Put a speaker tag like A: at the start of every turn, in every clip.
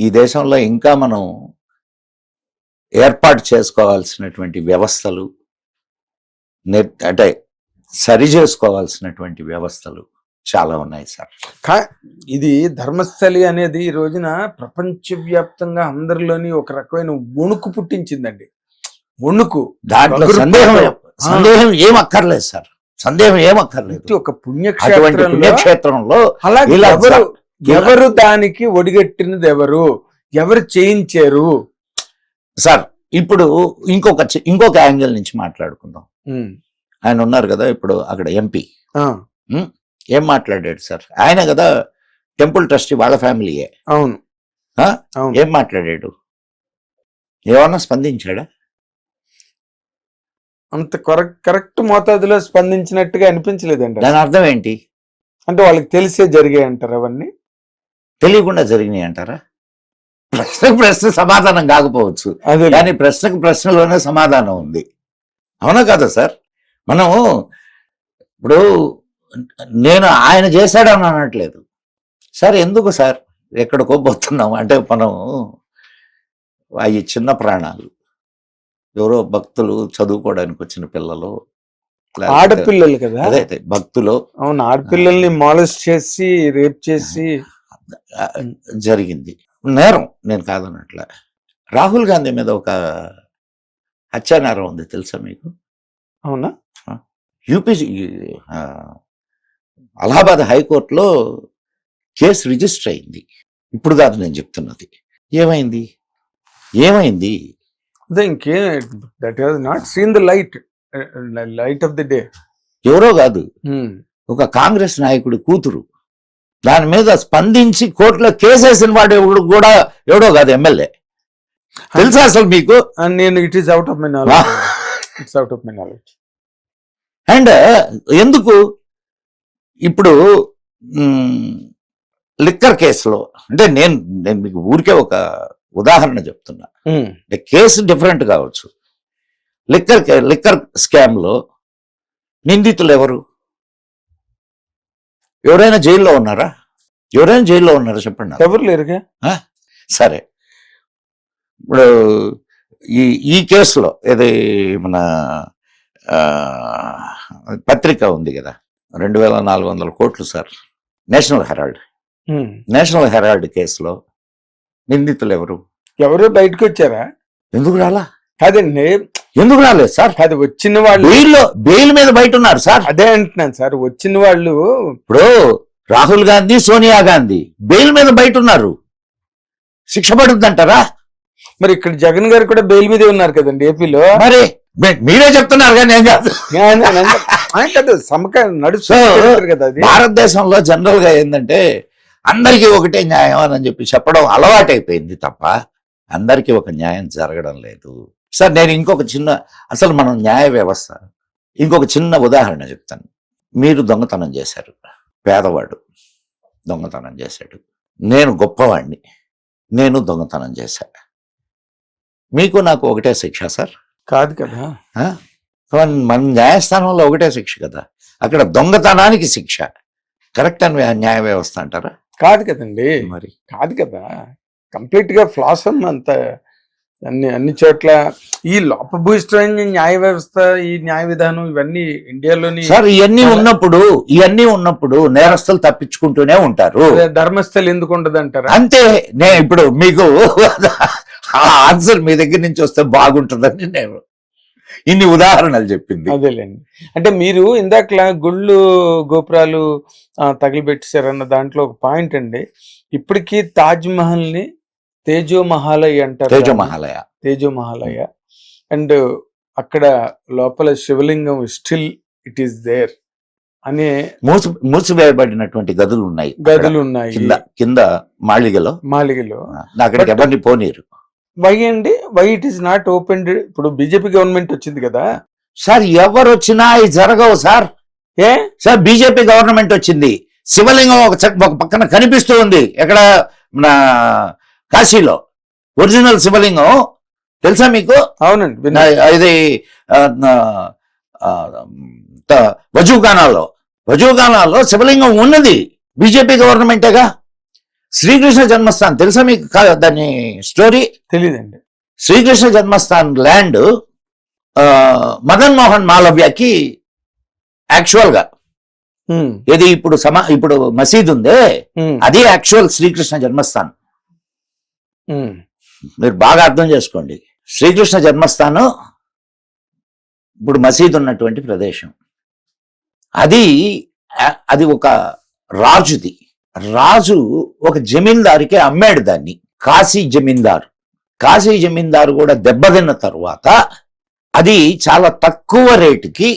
A: ఈ దేశంలో ఇంకా మనం ఏర్పాటు చేసుకోవాల్సినటువంటి వ్యవస్థలు అంటే సరి చేసుకోవాల్సినటువంటి వ్యవస్థలు చాలా ఉన్నాయి సార్.
B: ఇది ధర్మస్థలి అనేది ఈ రోజున ప్రపంచవ్యాప్తంగా అందరిలోని ఒక రకమైన వణుకు పుట్టించిందండి. వణుకు,
A: దాంట్లో సందేహం ఏం అక్కర్లేదు సార్, సందేహం ఏమక్కర్లేదు.
B: ఒక పుణ్యక్షేత్రంలో
A: అలాగే
B: ఎవరు దానికి ఒడిగట్టినది, ఎవరు చేయించారు
A: సార్. ఇప్పుడు ఇంకొక యాంగిల్ నుంచి మాట్లాడుకుందాం. ఆయన ఉన్నారు కదా ఇప్పుడు అక్కడ ఎంపీ, ఏం మాట్లాడాడు సార్? ఆయన కదా టెంపుల్ ట్రస్టీ, వాళ్ళ ఫ్యామిలీయే.
B: అవును,
A: ఏం మాట్లాడాడు? ఏమన్నా స్పందించాడా?
B: అంత కరెక్ట్ మోతాదులో స్పందించినట్టుగా అనిపించలేదండి.
A: దాని అర్థం ఏంటి?
B: అంటే వాళ్ళకి తెలిసే జరిగాయి అంటారు, అవన్నీ
A: తెలియకుండా జరిగినాయి అంటారా? ప్రశ్న సమాధానం కాకపోవచ్చు, కానీ ప్రశ్నలోనే సమాధానం ఉంది. అవునా కదా సార్? మనం ఇప్పుడు నేను ఆయన చేశాడని అనట్లేదు సార్. ఎందుకు సార్ ఎక్కడికో పోతున్నాం అంటే, మనం అవి చిన్న ప్రాణాలు, ఎవరో భక్తులు, చదువుకోవడానికి వచ్చిన పిల్లలు,
B: ఆడపిల్లలు కదా,
A: అదే భక్తులు.
B: అవును, ఆడపిల్లల్ని మాలెస్ట్ చేసి రేప్ చేసి
A: జరిగింది. నేరం నేను కాదన్నట్లే. రాహుల్ గాంధీ మీద ఒక హత్యానేరం ఉంది, తెలుసా మీకు?
B: అవునా?
A: యూపీ అలహాబాద్ హైకోర్టులో కేసు రిజిస్టర్ అయింది. ఇప్పుడు కాదు నేను చెప్తున్నది. ఏమైంది?
B: That has not seen the light of the day.
A: ఎవరో కాదు, ఒక కాంగ్రెస్ నాయకుడి కూతురు దాని మీద స్పందించి కోర్టులో కేసేసిన వాడు కూడా ఎవడో కాదు, ఎమ్మెల్యే. తెలుసా అసలు మీకు?
B: నేను it is out of my knowledge.
A: And ఎందుకు ఇప్పుడు లిక్కర్ కేసులో, అంటే నేను మీకు ఊరికే ఒక ఉదాహరణ చెప్తున్నా. కేసు డిఫరెంట్ కావచ్చు. లిక్కర్ స్కామ్ లో నిందితులు ఎవరు? ఎవరైనా జైల్లో ఉన్నారా? చెప్పండి.
B: ఎవరు లేరుగా.
A: సరే, ఇప్పుడు ఈ కేసులో ఏది మన పత్రిక ఉంది కదా, 2400 కోట్లు సార్, నేషనల్ హెరాల్డ్ కేసులో నిందితులు
B: ఎవరు బయటకు వచ్చారా?
A: ఎందుకు రాలా?
B: కాదండి,
A: ఎందుకు రాలేదు సార్?
B: అది వచ్చిన వాళ్ళు
A: బెయిల్ మీద బయట ఉన్నారు సార్.
B: అదే అంటున్నాను సార్, వచ్చిన వాళ్ళు.
A: ఇప్పుడు రాహుల్ గాంధీ, సోనియా గాంధీ బెయిల్ మీద బయట ఉన్నారు, శిక్ష పడుతుందంటారా?
B: మరి ఇక్కడ జగన్ గారు కూడా బెయిల్ మీదే ఉన్నారు కదండి ఏపీలో.
A: మరి మీరే చెప్తున్నారు కానీ ఏం కాదు.
B: కదా,
A: భారతదేశంలో జనరల్ గా ఏంటంటే అందరికీ ఒకటే న్యాయం అని చెప్పడం అలవాటైపోయింది తప్ప అందరికీ ఒక న్యాయం జరగడం లేదు సార్. నేను అసలు మనం న్యాయ వ్యవస్థ, ఇంకొక చిన్న ఉదాహరణ చెప్తాను. మీరు దొంగతనం చేశారు, పేదవాడు దొంగతనం చేశాడు, నేను గొప్పవాడిని, నేను దొంగతనం చేశా. మీకు నాకు ఒకటే శిక్ష సార్?
B: కాదు కదా.
A: మన న్యాయస్థానంలో ఒకటే శిక్ష కదా. అక్కడ దొంగతనానికి శిక్ష. కరెక్ట్ అని న్యాయ వ్యవస్థ అంటారా?
B: కాదు కదండి,
A: మరి
B: కాదు కదా. కంప్లీట్ గా ఫ్లాస్ అంత అన్ని చోట్ల ఈ లోపభూయిష్టమైన న్యాయ వ్యవస్థ, ఈ న్యాయ విధానం, ఇవన్నీ ఇండియాలోని
A: సార్. ఇవన్నీ ఉన్నప్పుడు నేరస్తులు తప్పించుకుంటూనే ఉంటారు.
B: ధర్మస్థలు ఎందుకు ఉండదు అంటారు?
A: అంతే. నేను ఇప్పుడు మీకు ఆన్సర్ మీ దగ్గర నుంచి వస్తే బాగుంటుందని నేను ఇన్ని ఉదాహరణలు చెప్పింది.
B: అదేలేండి. అంటే మీరు ఇందాకలా గుళ్ళు గోపురాలు తగిలిపెట్టేశారన్న దాంట్లో ఒక పాయింట్ అండి. ఇప్పటికీ తాజ్ మహల్ ని తేజోమహాలయ అంటారు. తేజోమహాలయ. అండ్ అక్కడ లోపల శివలింగం స్టిల్ ఇట్ ఈస్ దేర్ అనే
A: మూసివేయబడినటువంటి గదులు ఉన్నాయి. కింద మాళిగలో అక్కడికి ఎవరిని పోనీరు.
B: వై అండి? Why it is not opened? ఇప్పుడు బీజేపీ గవర్నమెంట్ వచ్చింది కదా
A: సార్, ఎవరు వచ్చినా ఇది జరగవు సార్. సార్ బీజేపీ గవర్నమెంట్ వచ్చింది, శివలింగం ఒక పక్కన కనిపిస్తూ ఉంది. ఎక్కడ? మన కాశీలో ఒరిజినల్ శివలింగం తెలుసా మీకు?
B: అవునండి.
A: ఇది వజూఖానాలో శివలింగం ఉన్నది బీజేపీ గవర్నమెంటేగా. శ్రీకృష్ణ జన్మస్థాన్ తెలుసా మీకు? దాని స్టోరీ
B: తెలియదండి.
A: శ్రీకృష్ణ జన్మస్థాన్ ల్యాండ్ మదన్ మోహన్ మాలవ్యకి యాక్చువల్ గా ఇది ఇప్పుడు మసీద్ ఉందే అది యాక్చువల్ శ్రీకృష్ణ జన్మస్థాన్. మీరు బాగా అర్థం చేసుకోండి. శ్రీకృష్ణ జన్మస్థానం ఇప్పుడు మసీద్ ఉన్నటువంటి ప్రదేశం. అది ఒక రాజుది. రాజు ఒక జమీందారుకి అమ్మాడు దాన్ని. కాశీ జమీందారు కూడా దెబ్బతిన్న తరువాత అది చాలా తక్కువ రేటుకి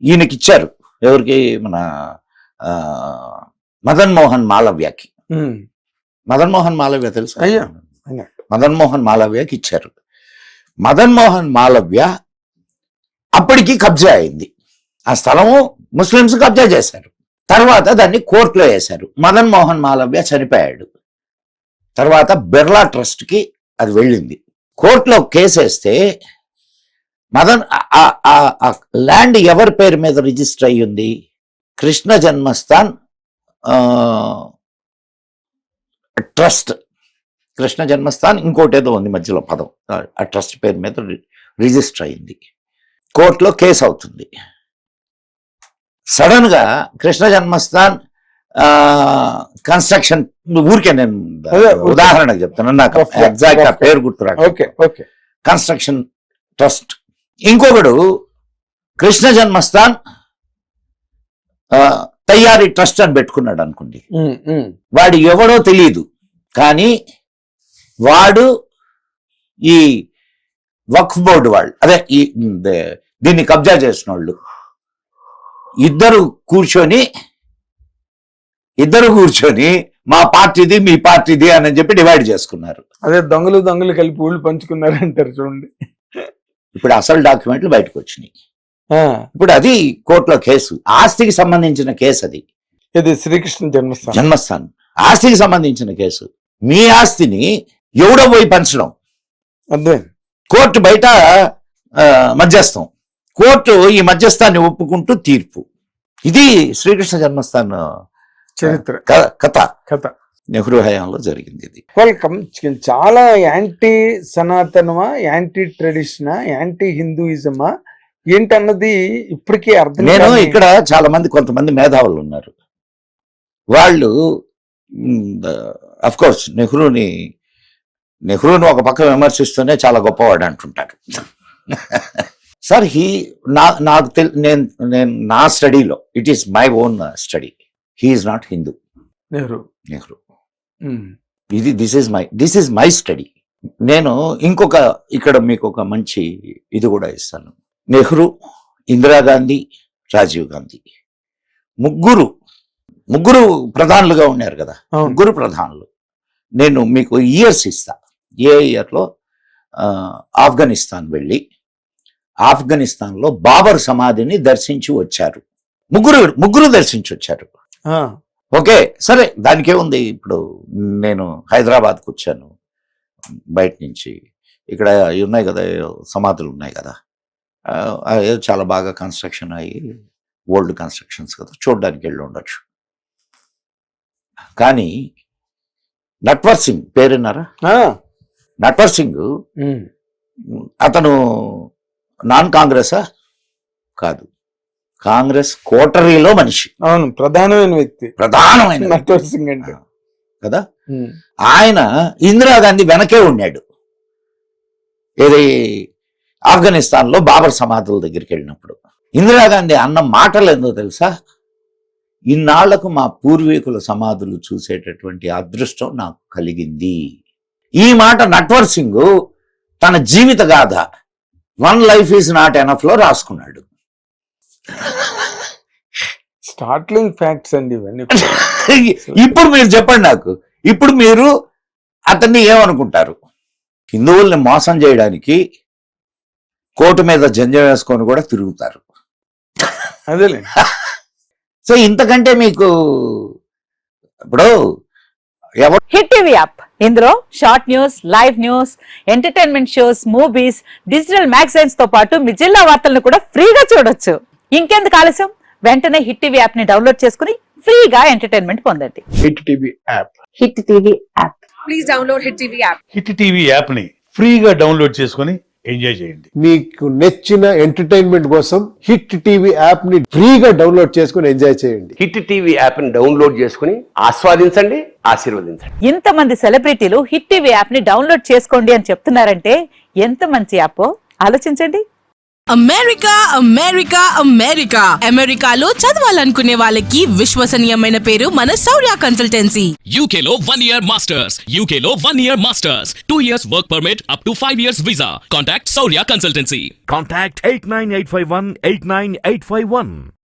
A: ఈయనకిచ్చారు. ఎవరికి? మన మదన్ మోహన్ మాలవ్యకి. మదన్ మోహన్ మాలవ్య తెలుసు? మదన్ మోహన్ మాలవ్యకి ఇచ్చారు. మదన్ మోహన్ మాలవ్య అప్పటికి కబ్జా అయింది. ఆ స్థలము ముస్లిమ్స్ కబ్జా చేశారు. తర్వాత దాన్ని కోర్టులో వేశారు. మదన్ మోహన్ మాలవ్య చనిపోయాడు. తర్వాత బిర్లా ట్రస్ట్ కి అది వెళ్ళింది. కోర్టులో కేసు వేస్తే ల్యాండ్ ఎవరి పేరు మీద రిజిస్టర్ అయ్యింది? కృష్ణ జన్మస్థాన్ ట్రస్ట్. కృష్ణ జన్మస్థాన్ ఇంకోటి ఏదో ఉంది మధ్యలో పదం. ఆ ట్రస్ట్ పేరు మీద రిజిస్టర్ అయింది. కోర్టులో కేసు అవుతుంది. సడన్ గా కృష్ణ జన్మస్థాన్ కన్స్ట్రక్షన్, ఊరికే నేను ఉదాహరణకు చెప్తాను, నాకు ఎగ్జాక్ట్ పేరు గుర్తురాదు. Construction trust. ఇంకొకడు కృష్ణ జన్మస్థాన్ తయారీ ట్రస్ట్ అని పెట్టుకున్నాడు అనుకోండి. వాడు ఎవడో తెలియదు, కానీ వాడు ఈ వక్ఫ్ బోర్డు వాళ్ళు, అదే దీన్ని కబ్జా చేసిన వాళ్ళు ఇద్దరు కూర్చొని మా పార్టీది మీ పార్టీది అని చెప్పి డివైడ్ చేసుకున్నారు.
B: అదే దొంగలు కలిపి ఊళ్ళు పంచుకున్నారు అంటారు చూడండి.
A: ఇప్పుడు అసలు డాక్యుమెంట్లు బయటకు వచ్చినాయి. ఇప్పుడు అది కోర్టులో కేసు, ఆస్తికి సంబంధించిన కేసు. అది
B: శ్రీకృష్ణ
A: జన్మస్థాన్ ఆస్తికి సంబంధించిన కేసు. మీ ఆస్తిని ఎవడో పోయి పంచడం,
B: అదే
A: కోర్టు బయట మధ్యస్థం. కోర్టు ఈ మధ్యస్థాన్ని ఒప్పుకుంటూ తీర్పు. ఇది శ్రీకృష్ణ జన్మస్థాన్
B: చరిత్ర
A: కథ నెహ్రూ హయాంలో జరిగింది. ఇది
B: చాలా యాంటీ సనాతనమా, యాంటీ ట్రెడిషనా, యాంటీ హిందూయిజమా ఏంటన్నది ఇప్పటికీ అర్థం.
A: నేను ఇక్కడ చాలా మంది కొంతమంది మేధావులు ఉన్నారు. వాళ్ళు అఫ్ కోర్స్ నెహ్రూని ఒక పక్క విమర్శిస్తూనే చాలా గొప్పవాడు అంటుంటారు. సార్ నేను నా స్టడీలో, it is my own study, he is not Hindu. Nehru this is my study. నేను ఇక్కడ మీకు ఒక మంచి ఇది కూడా ఇస్తాను. నెహ్రూ, ఇందిరాగాంధీ, రాజీవ్ గాంధీ ముగ్గురు ప్రధానులుగా ఉన్నారు కదా. ముగ్గురు ప్రధానులు నేను మీకు ఇయర్స్ ఇస్తా. ఏ ఇయర్లో ఆఫ్ఘనిస్తాన్ వెళ్ళి ఆఫ్ఘనిస్తాన్లో బాబర్ సమాధిని దర్శించి వచ్చారు. ముగ్గురు దర్శించి వచ్చారు. ఓకే, సరే, దానికే ఉంది. ఇప్పుడు నేను హైదరాబాద్కి వచ్చాను బయట నుంచి. ఇక్కడ ఉన్నాయి కదా సమాధులు ఉన్నాయి కదా, చాలా బాగా కన్స్ట్రక్షన్ అయ్యి ఓల్డ్ కన్స్ట్రక్షన్స్ కదా, చూడడానికి వెళ్ళి ఉండొచ్చు. కానీ నట్వర్ సింగ్ పేరున్నారా? నట్వర్ సింగ్ అతను నాన్ కాంగ్రెసా? కాదు, కాంగ్రెస్ కోటరీలో మనిషి.
B: అవును, ప్రధానమైన వ్యక్తి నట్వర్ సింగ్ అంటే
A: కదా. ఆయన ఇందిరాగాంధీ వెనకే ఉన్నాడు. ఏది ఆఫ్ఘనిస్తాన్ లో బాబర్ సమాధుల దగ్గరికి వెళ్ళినప్పుడు ఇందిరాగాంధీ అన్న మాటలు ఏందో తెలుసా? ఇన్నాళ్లకు మా పూర్వీకుల సమాధులు చూసేటటువంటి అదృష్టం నాకు కలిగింది. ఈ మాట నట్వర్ సింగ్ తన జీవిత గాథ one life is not enough లో రాసుకున్నాడు.
B: స్టార్ట్లింగ్ ఫ్యాక్ట్స్ అండి ఇవన్నీ.
A: ఇప్పుడు మీరు చెప్పండి నాకు, ఇప్పుడు మీరు అతన్ని ఏమనుకుంటారు? హిందువుల్ని మోసం చేయడానికి కోటు మీద జంజం వేసుకొని కూడా తిరుగుతారు.
B: అదేలే.
A: సో ఇంతకంటే మీకు ఇప్పుడు
C: హిట్ టీవీ యాప్, ఇందులో short news, live news, entertainment shows, movies, digital magazines తో పాటు మీ జిల్లా వార్తలను కూడా ఫ్రీగా చూడొచ్చు. ఇంకెందుకు ఆలస్యం? వెంటనే హిట్ టీవీ యాప్ ని డౌన్లోడ్ చేసుకుని ఫ్రీగా ఎంటర్టైన్మెంట్ పొందండి.
D: Hit TV app.
C: Hit TV app.
E: Please download Hit TV app.
F: Hit TV app ని ఫ్రీగా డౌన్లోడ్ చేసుకొని ఎంజాయ్ చేయండి.
D: మీకు నచ్చిన ఎంటర్టైన్మెంట్ కోసం హిట్ టీవీ యాప్ ని ఫ్రీగా డౌన్లోడ్ చేసుకుని ఎంజాయ్ చేయండి.
G: హిట్ టీవీ యాప్ ని డౌన్లోడ్ చేసుకుని ఆస్వాదించండి, ఆశీర్వదించండి.
C: ఇంతమంది సెలబ్రిటీలు హిట్ టీవీ యాప్ ని డౌన్లోడ్ చేసుకోండి అని చెప్తున్నారంటే ఎంత మంచి యాప్ ఆలోచించండి.
H: అమెరికా అమెరికా అమెరికా అమెరికాలో చదవాలనుకునే వాళ్ళకి విశ్వసనీయమైన పేరు మన శౌర్య కన్సల్టెన్సీ.
I: UK లో 1 year masters. UK లో 1 year masters. 2 years work permit up to 5 years visa. Contact Saurya Consultancy.
J: Contact 89851 89851.